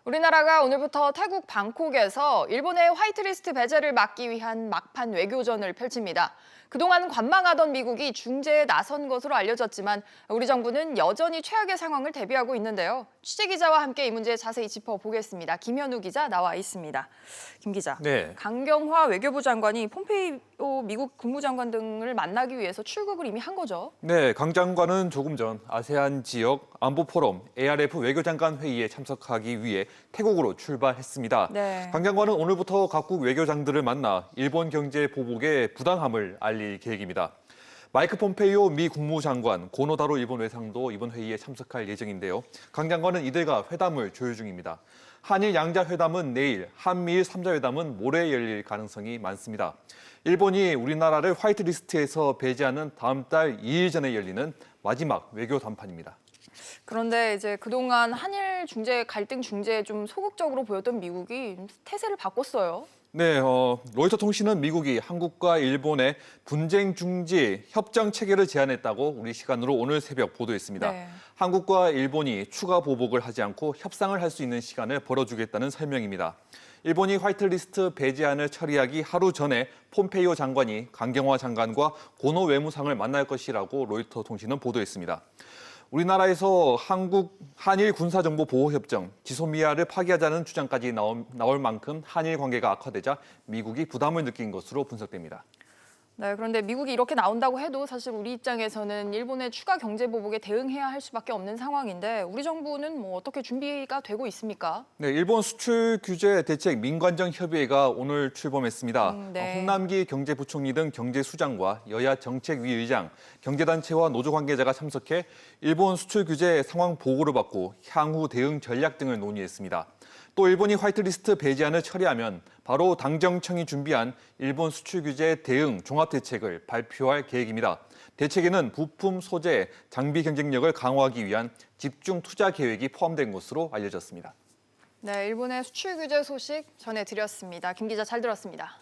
우리나라가 오늘부터 태국 방콕에서 일본의 화이트리스트 배제를 막기 위한 막판 외교전을 펼칩니다. 그동안 관망하던 미국이 중재에 나선 것으로 알려졌지만 우리 정부는 여전히 최악의 상황을 대비하고 있는데요. 취재기자와 함께 이 문제 자세히 짚어보겠습니다. 김현우 기자 나와 있습니다. 김 기자, 네. 강경화 외교부 장관이 폼페이오 미국 국무장관 등을 만나기 위해서 출국을 이미 한 거죠. 네, 강 장관은 조금 전 아세안 지역 안보 포럼 ARF 외교장관 회의에 참석하기 위해 태국으로 출발했습니다. 네. 강 장관은 오늘부터 각국 외교장들을 만나 일본 경제 보복의 부당함을 알릴 계획입니다. 마이크 폼페이오 미 국무장관, 고노다로 일본 외상도 이번 회의에 참석할 예정인데요. 강 장관은 이들과 회담을 조율 중입니다. 한일 양자회담은 내일, 한미일 3자회담은 모레 열릴 가능성이 많습니다. 일본이 우리나라를 화이트리스트에서 배제하는 다음 달 2일 전에 열리는 마지막 외교 담판입니다. 그런데 이제 그동안 한일 중재 갈등 중재에 좀 소극적으로 보였던 미국이 태세를 바꿨어요. 네, 로이터 통신은 미국이 한국과 일본의 분쟁 중지 협정 체결을 제안했다고 우리 시간으로 오늘 새벽 보도했습니다. 네. 한국과 일본이 추가 보복을 하지 않고 협상을 할 수 있는 시간을 벌어주겠다는 설명입니다. 일본이 화이트리스트 배제안을 처리하기 하루 전에 폼페이오 장관이 강경화 장관과 고노 외무상을 만날 것이라고 로이터 통신은 보도했습니다. 우리나라에서 한일 군사정보보호협정, 지소미아를 파기하자는 주장까지 나올 만큼 한일 관계가 악화되자 미국이 부담을 느낀 것으로 분석됩니다. 네, 그런데 미국이 이렇게 나온다고 해도 사실 우리 입장에서는 일본의 추가 경제 보복에 대응해야 할 수밖에 없는 상황인데 우리 정부는 어떻게 준비가 되고 있습니까? 네, 일본 수출 규제 대책 민관정 협의회가 오늘 출범했습니다. 네. 홍남기 경제부총리 등 경제수장과 여야 정책위 의장, 경제단체와 노조 관계자가 참석해 일본 수출 규제 상황 보고를 받고 향후 대응 전략 등을 논의했습니다. 또 일본이 화이트리스트 배제안을 처리하면 바로 당정청이 준비한 일본 수출 규제 대응 종합대책을 발표할 계획입니다. 대책에는 부품, 소재, 장비 경쟁력을 강화하기 위한 집중 투자 계획이 포함된 것으로 알려졌습니다. 네, 일본의 수출 규제 소식 전해드렸습니다. 김 기자 잘 들었습니다.